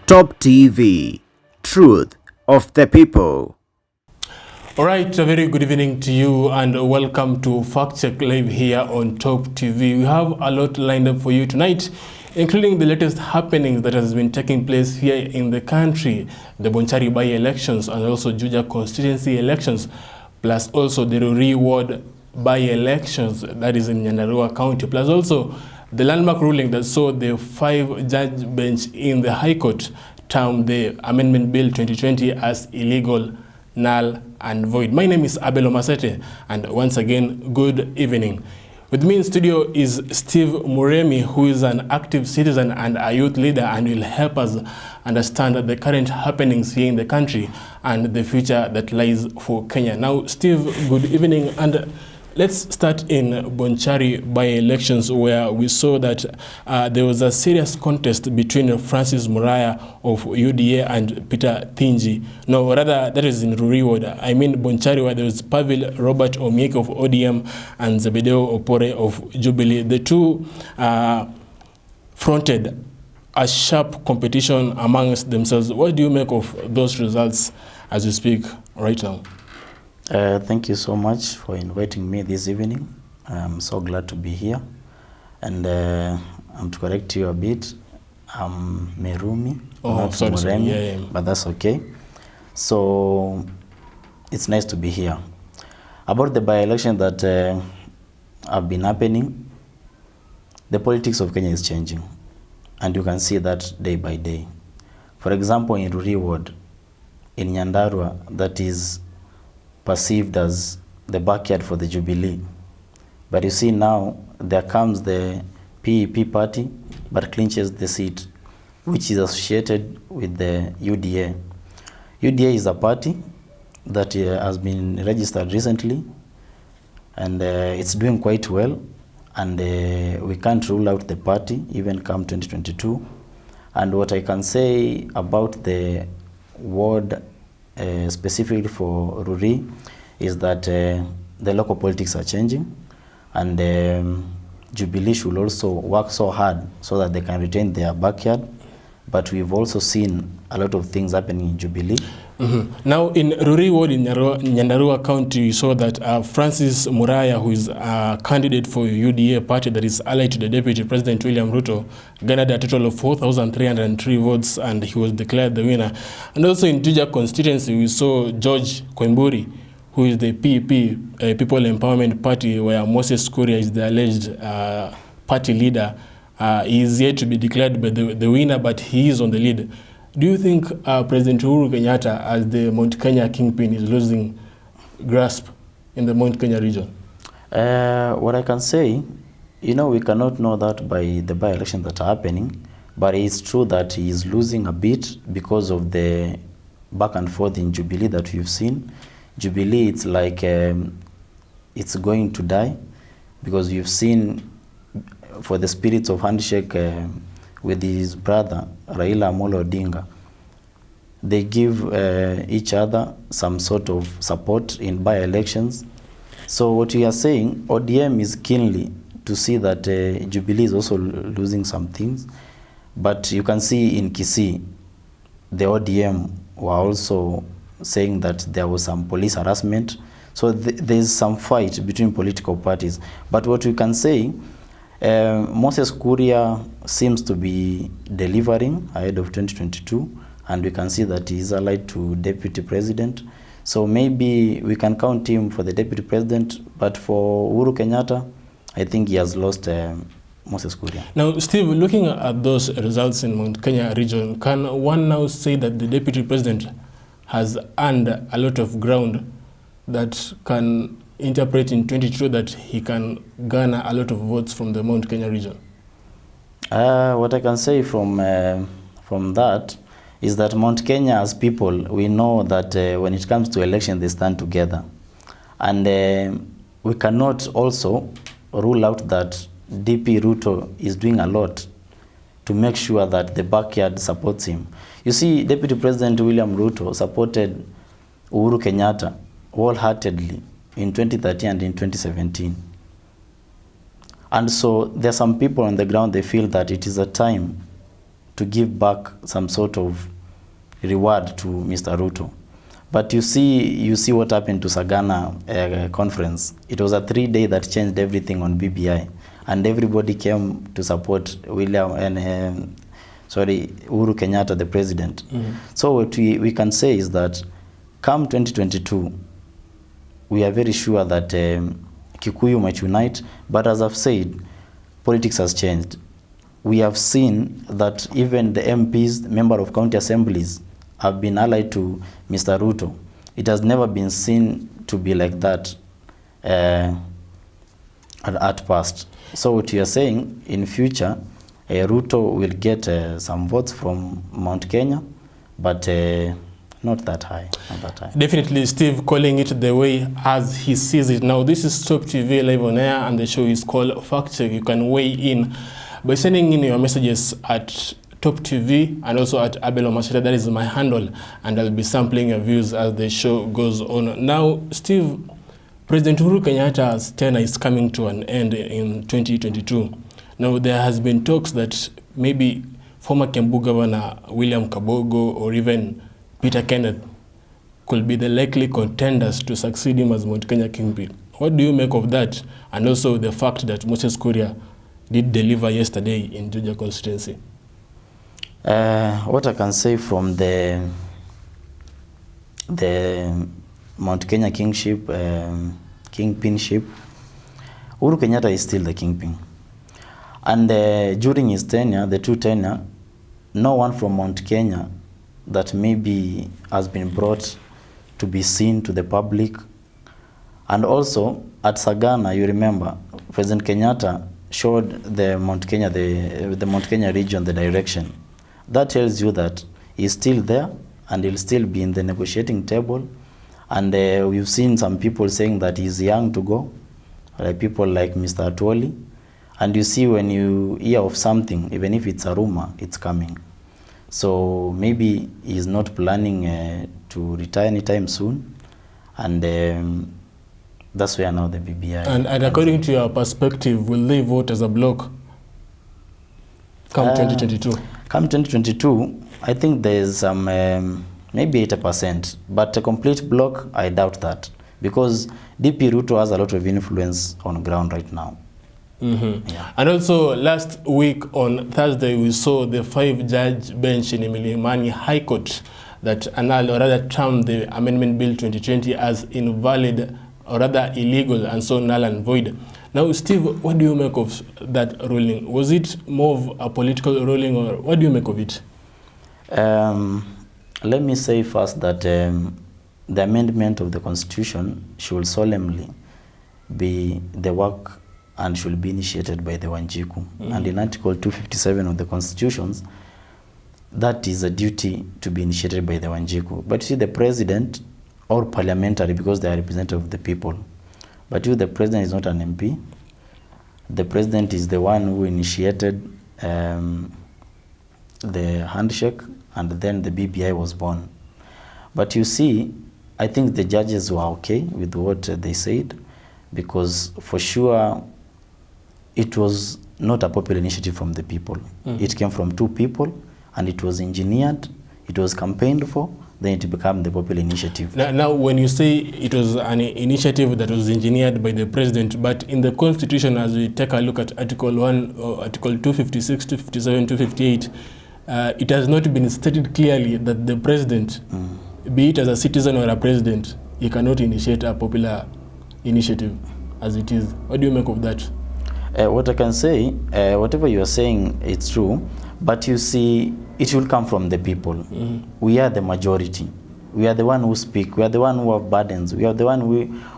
Toptv, truth of the people. All right, a very good evening to you and welcome to Factcheck Live here on Toptv. We have a lot lined up for you tonight, including the latest happenings that has been taking place here in the country, the Bonchari by-elections and also Juja constituency elections, plus also the Ruri ward by-elections that is in Nyandarua County, plus also the landmark ruling that saw the 5-judge bench in the High Court term the Amendment Bill 2020 as illegal, null and void. My name is Abel Omasete, and once again, good evening. With me in studio is Steve Muremi, who is an active citizen and a youth leader and will help us understand the current happenings here in the country and the future that lies for Kenya. Now, Steve, good evening, and let's start in Bonchari by-elections, where we saw that there was a serious contest between Francis Muraya of UDA and Peter Thinji. No, rather, that is in Ruri ward. I mean Bonchari, where there was Pavel Robert Omiek of ODM and Zebedeo Opore of Jubilee. The two fronted a sharp competition amongst themselves. What do you make of those results as you speak right now? Thank you so much for inviting me this evening. I'm so glad to be here. And I'm to correct you a bit. I'm Merumi, not Muremi, but that's okay. So it's nice to be here. About the by-election that have been happening, the politics of Kenya is changing. And you can see that day by day. For example, in Ruri ward, in Nyandarua, that is perceived as the backyard for the Jubilee. But you see now, there comes the PEP party, but clinches the seat, which is associated with the UDA. UDA is a party that has been registered recently, and it's doing quite well, and we can't rule out the party, even come 2022. And what I can say about the ward specifically for Ruri is that the local politics are changing, and Jubilee should also work so hard so that they can retain their backyard. But we've also seen a lot of things happening in Jubilee. Now, in Ruri ward in Nyandarua County, we saw that Francis Muraya, who is a candidate for UDA party that is allied to the Deputy President William Ruto, garnered a total of 4,303 votes, and he was declared the winner. And also in Juja constituency, we saw George Koimburi, who is the PEP, People Empowerment Party, where Moses Kuria is the alleged party leader. He is yet to be declared the winner, but he is on the lead. Do you think President Uhuru Kenyatta, as the Mount Kenya kingpin, is losing grasp in the Mount Kenya region? What I can say, we cannot know that by the by-election that are happening, but it's true that he is losing a bit because of the back and forth in Jubilee that we've seen. Jubilee, it's like it's going to die, because you've seen for the spirits of handshake with his brother Raila Amolo Odinga, they give each other some sort of support in by-elections. So what we are saying, ODM is keenly to see that Jubilee is also losing some things. But you can see in Kisii, the ODM were also saying that there was some police harassment. So there's some fight between political parties. But what we can say, Moses Kuria seems to be delivering ahead of 2022, and we can see that he is allied to Deputy President. So maybe we can count him for the Deputy President, but for Uhuru Kenyatta, I think he has lost Moses Kuria. Now, Steve, looking at those results in Mount Kenya region, can one now say that the Deputy President has earned a lot of ground that can interpret in 2022 that he can garner a lot of votes from the Mount Kenya region? What I can say from that is that Mount Kenya, as people, we know that when it comes to election, they stand together. And we cannot also rule out that DP Ruto is doing a lot to make sure that the backyard supports him. You see, Deputy President William Ruto supported Uhuru Kenyatta wholeheartedly in 2013 and in 2017. And so there are some people on the ground, they feel that it is a time to give back some sort of reward to Mr. Ruto. But you see what happened to Sagana conference. It was a 3-day that changed everything on BBI, and everybody came to support Uhuru Kenyatta, the president. So what we can say is that come 2022, we are very sure that Kikuyu might unite, but as I've said, politics has changed. We have seen that even the MPs, member of county assemblies, have been allied to Mr. Ruto. It has never been seen to be like that at past. So what you are saying, in future, Ruto will get some votes from Mount Kenya, but not that high. Definitely, Steve, calling it the way as he sees it. Now, this is Toptv live on air, and the show is called Factcheck. You can weigh in by sending in your messages at Toptv and also at Abel Omasete. That is my handle, and I'll be sampling your views as the show goes on. Now, Steve, President Uhuru Kenyatta's tenure is coming to an end in 2022. Now, there has been talks that maybe former Kiambu Governor William Kabogo or even Peter Kenneth could be the likely contenders to succeed him as Mount Kenya Kingpin. What do you make of that? And also the fact that Moses Kuria did deliver yesterday in Georgia constituency. What I can say from the Mount Kenya kingship, kingpinship, Uhuru Kenyatta is still the kingpin. And during his tenure, the two tenure, no one from Mount Kenya that maybe has been brought to be seen to the public. And also at Sagana, you remember, President Kenyatta showed the Mount Kenya, the Mount Kenya region the direction. That tells you that he's still there and he'll still be in the negotiating table. And we've seen some people saying that he's young to go, like people like Mr. Atwoli. And you see, when you hear of something, even if it's a rumor, it's coming. So maybe he's not planning to retire anytime soon. And that's where now the BBI. And according to your perspective, will they vote as a bloc come 2022? Come 2022, I think there's some maybe 80%, but a complete bloc, I doubt that, because DP Ruto has a lot of influence on ground right now. Yeah. And also last week on Thursday, we saw the 5-judge bench in Milimani High Court that annulled or rather termed the Amendment Bill 2020 as invalid or rather illegal and so null and void. Now, Steve, what do you make of that ruling? Was it more of a political ruling, or what do you make of it? Let me say first that the amendment of the Constitution should solemnly be the work and should be initiated by the Wanjiku. And in Article 257 of the Constitutions, that is a duty to be initiated by the Wanjiku. But you see, the president or parliamentary, because they are representative of the people. But you, the president is not an MP. The president is the one who initiated the handshake, and then the BBI was born. But you see, I think the judges were okay with what they said, because for sure it was not a popular initiative from the people. It came from two people, and it was engineered, it was campaigned for, then it became the popular initiative. Now, when you say it was an initiative that was engineered by the president, but in the Constitution, as we take a look at Article 1, or Article 256, 257, 258, it has not been stated clearly that the president, be it as a citizen or a president, he cannot initiate a popular initiative as it is. What do you make of that? What I can say, whatever you are saying, it's true, but you see, it will come from the people. We are the majority. We are the one who speak. We are the one who have burdens. We are the one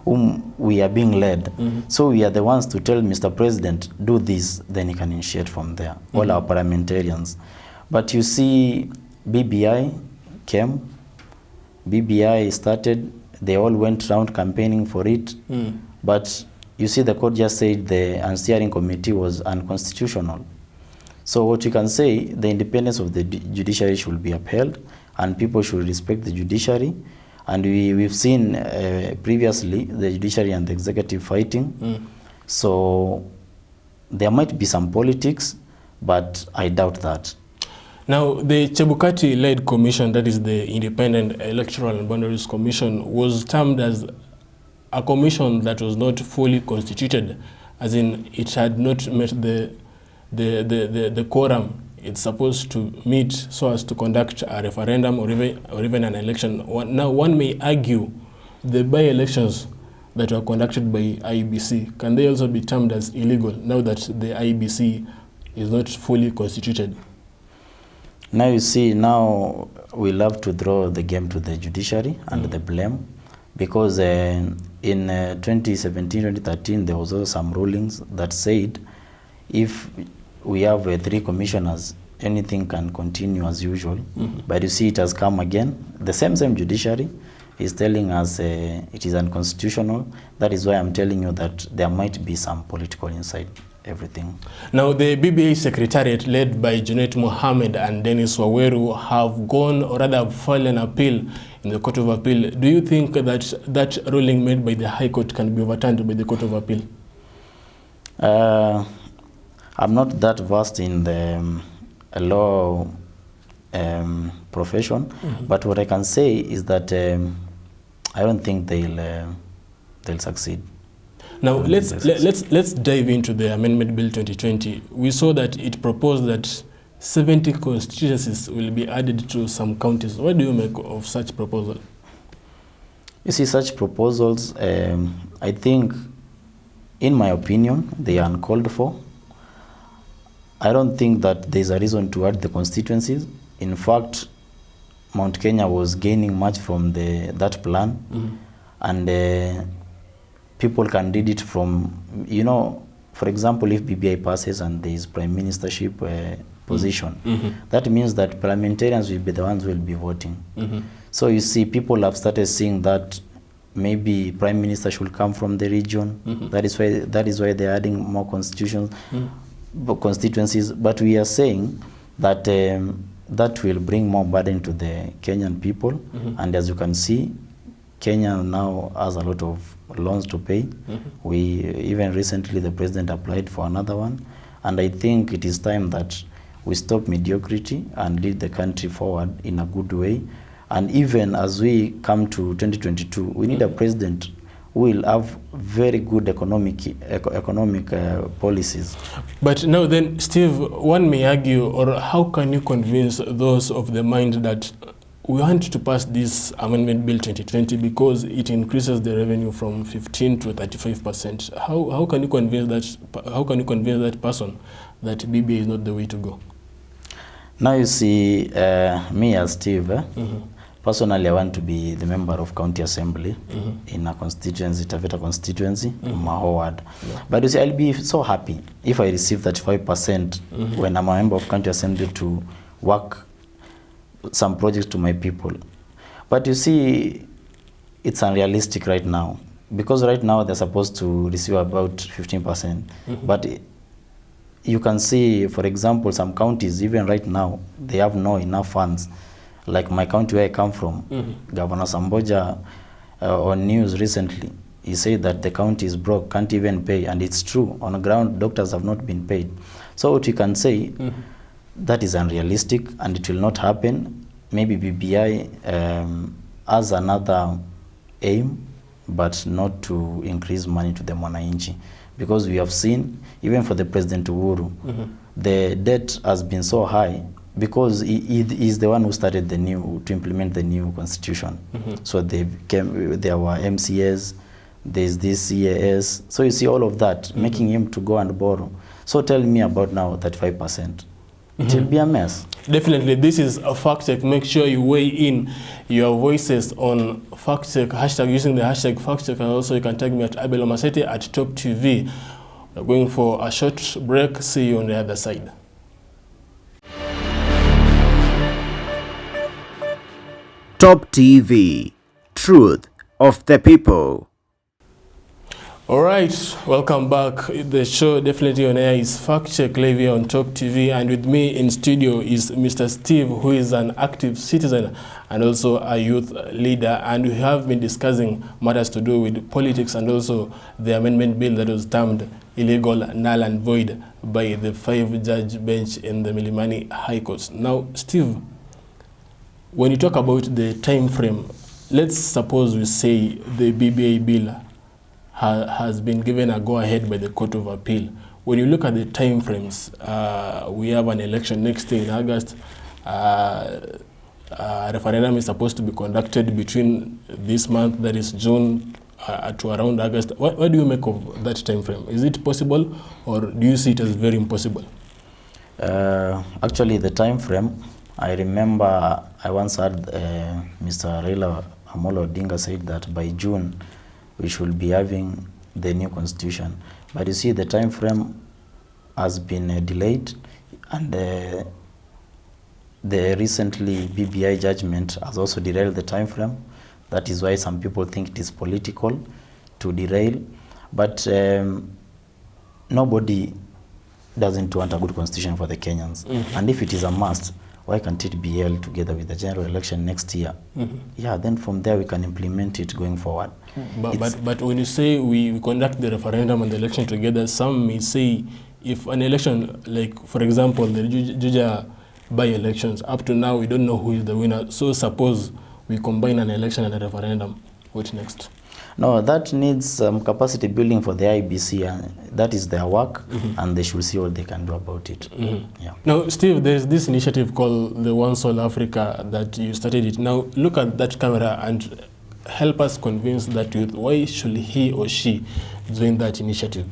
whom we are being led. So we are the ones to tell Mr. President, do this, then he can initiate from there. All our parliamentarians. But you see, BBI came, BBI started, they all went around campaigning for it. But you see, the court just said the steering committee was unconstitutional. So what you can say, the independence of the judiciary should be upheld, and people should respect the judiciary. And we've seen previously the judiciary and the executive fighting. So there might be some politics, but I doubt that. Now, the Chebukati-led commission, that is the Independent Electoral and Boundaries Commission, was termed as a commission that was not fully constituted, as in it had not met the quorum it's supposed to meet so as to conduct a referendum or even an election. Now, one may argue the by-elections that were conducted by IEBC, can they also be termed as illegal now that the IEBC is not fully constituted? Now you see, now we love to throw the game to the judiciary and the blame, because in 2017-2013 there was also some rulings that said if we have 3 commissioners, anything can continue as usual. But you see, it has come again. The same judiciary is telling us it is unconstitutional. That is why I'm telling you that there might be some political inside everything. Now, the BBA Secretariat, led by Junet Mohammed and Dennis Waweru, have gone, or rather have filed an appeal in the Court of Appeal. Do you think that that ruling made by the High Court can be overturned by the Court of Appeal? I'm not that versed in the law profession, but what I can say is that I don't think they'll succeed. Now let's dive into the Amendment Bill 2020. We saw that it proposed that 70 constituencies will be added to some counties. What do you make of such proposal? You see, such proposals, I think, in my opinion, they are uncalled for. I don't think that there's a reason to add the constituencies. In fact, Mount Kenya was gaining much from that plan, and people can read it from, for example, if BBI passes and there is prime ministership position, that means that parliamentarians will be the ones who will be voting. So you see, people have started seeing that maybe prime minister should come from the region. That is why they're adding more constituencies. But we are saying that that will bring more burden to the Kenyan people. And as you can see, Kenya now has a lot of loans to pay. Even recently the president applied for another one, and I think it is time that we stop mediocrity and lead the country forward in a good way. And even as we come to 2022, we need a president who will have very good economic policies. But now then, Steve, one may argue, or how can you convince those of the mind that we want to pass this Amendment Bill 2020 because it increases the revenue from 15 to 35%? How can you convince that? How can you convince that person that BBA is not the way to go? Now you see, me as Steve, personally, I want to be the member of county assembly in a constituency, Taveta constituency, in Mahoward. But you see, I'll be so happy if I receive that 5% when I'm a member of county assembly to work some projects to my people. But you see, it's unrealistic right now, because right now they're supposed to receive about 15%. But you can see, for example, some counties, even right now, they have no enough funds. Like my county where I come from, Governor Samboja on news recently, he said that the county is broke, can't even pay, and it's true. On the ground, doctors have not been paid. So what you can say, that is unrealistic and it will not happen. Maybe BBI has another aim, but not to increase money to the mwananchi. Because we have seen, even for the President Uhuru, the debt has been so high because he is the one who started to implement the new constitution. So there were MCAs, there's this CAS. So you see all of that, making him to go and borrow. So tell me about now that 5%. It will be a mess. Definitely, this is a fact check. Make sure you weigh in your voices on fact check hashtag using the hashtag fact check, and also you can tag me at Abel Omasete at Toptv. We're going for a short break. See you on the other side. Toptv, truth of the people. All right, welcome back. The show definitely on air is Fact Check live here on Toptv, and with me in studio is Mr. Steve, who is an active citizen and also a youth leader, and we have been discussing matters to do with politics and also the amendment bill that was termed illegal, null and void by the 5-judge bench in the Milimani High Court. Now, Steve, when you talk about the time frame, let's suppose we say the BBI bill has been given a go-ahead by the Court of Appeal. When you look at the time frames, we have an election next year in August. A referendum is supposed to be conducted between this month, that is June, to around August. What do you make of that time frame? Is it possible, or do you see it as very impossible? Actually, the time frame, I remember I once heard Mr. Raila Amolo Odinga said that by June we should be having the new constitution. But you see, the time frame has been delayed, and the recently BBI judgment has also derailed the time frame. That is why some people think it is political to derail. But nobody doesn't want a good constitution for the Kenyans. And if it is a must, why can't it be held together with the general election next year? Yeah, then from there we can implement it going forward. But when you say we conduct the referendum and the election together, some may say if an election, like for example, the Juja by-elections, up to now we don't know who is the winner. So suppose we combine an election and a referendum, what next? No, that needs some capacity building for the IBC, and that is their work, and they should see what they can do about it. Yeah. Now, Steve, there's this initiative called the One Soul Africa that you started it. Now, look at that camera and help us convince that youth, why should he or she join that initiative?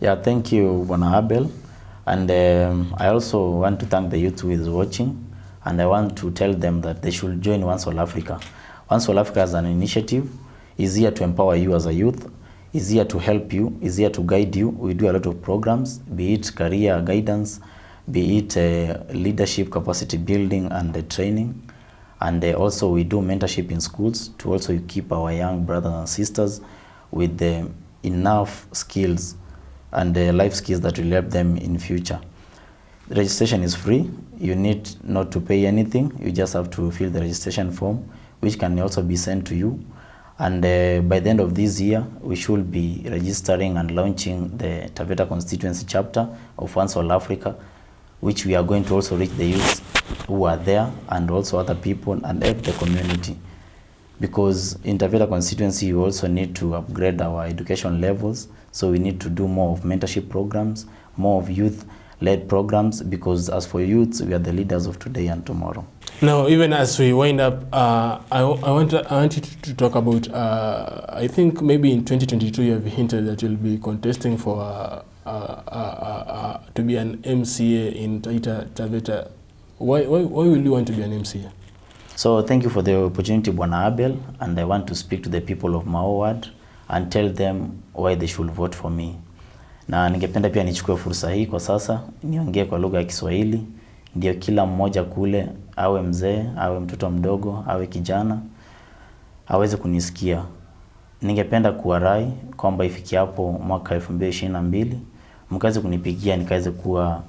Yeah, thank you, Bwana Abel. And I also want to thank the youth who is watching, and I want to tell them that they should join One Soul Africa. One Soul Africa is an initiative, is here to empower you as a youth, is here to help you, is here to guide you. We do a lot of programs, be it career guidance, be it leadership capacity building and training. And also we do mentorship in schools to also keep our young brothers and sisters with enough skills and life skills that will help them in future. The registration is free. You need not to pay anything. You just have to fill the registration form, which can also be sent to you. And by the end of this year, we should be registering and launching the Taveta constituency chapter of One Soul Africa, which we are going to also reach the youth who are there and also other people and help the community. Because in Taveta constituency, you also need to upgrade our education levels. So we need to do more of mentorship programs, more of youth-led programs, because as for youths, we are the leaders of today and tomorrow. Now, even as we wind up, I want you to talk about, I think maybe in 2022 you have hinted that you'll be contesting for to be an MCA in Taveta. Why will you want to be an MCA? So thank you for the opportunity, Bwana Abel, and I want to speak to the people of Mao Ward and tell them why they should vote for me. Na ningependa pia nichukue fursa hii kwa sasa niongee kwa lugha ya Kiswahili, ndio kila mmoja kule, awe mzee, awe mtoto mdogo, awe kijana, aweze kunisikia. Ningependa kuwarai kwamba ifikiapo mwaka 2022 mkaze kunipigia nikaweze kuwa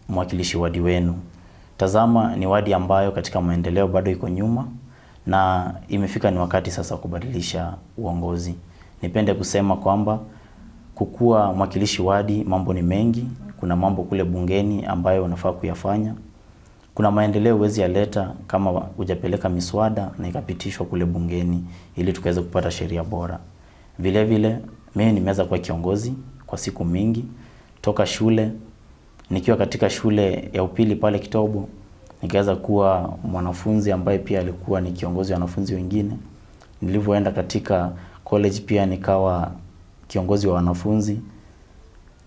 mwakilishi wadi wenu. Tazama, ni wadi ambayo katika maendeleo bado iko nyuma, na imefika ni wakati sasa kubadilisha uongozi. Nipende kusema kwamba kukuwa mwakilishi wadi, mambo ni mengi. Kuna mambo kule bungeni ambayo unafaa kuyafanya. Kuna maendeleo huwezi yaleta kama hujapeleka miswada na ikapitishwa kule bungeni ili tukaweze kupata sheria bora. Vile vile mimi nimeweza kuwa kiongozi kwa siku mingi toka shule. Nikiwa katika shule ya upili pale Kitobo, nikaweza kuwa mwanafunzi ambaye pia alikuwa ni kiongozi wa wanafunzi wengine. Nilivyoenda katika college pia nikawa kiongozi wa wanafunzi.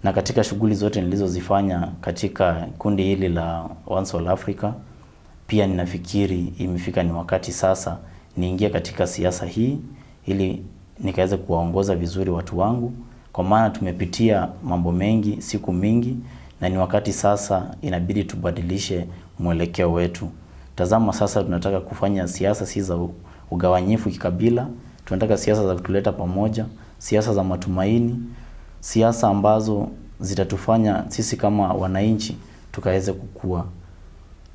Na katika shughuli zote nilizozifanya katika kundi hili la One Soul Africa, pia ninafikiri imefika ni wakati sasa niingie katika siasa hii ili nikaweze kuwaongoza vizuri watu wangu, kwa maana tumepitia mambo mengi siku mingi, na ni wakati sasa inabidi tubadilishe mwelekeo wetu. Tazama sasa tunataka kufanya siasa si za ugawanyifu kikabila, tunataka siasa za kutuleta pamoja, siasa za matumaini, siasa ambazo zitatufanya sisi kama wananchi tukaweze kukua.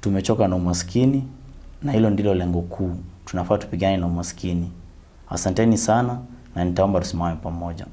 Tumechoka na umaskini, na hilo ndilo lengo kuu. Tunafaa tupigane na umaskini. Asanteni sana, na nitaomba tusimame pamoja.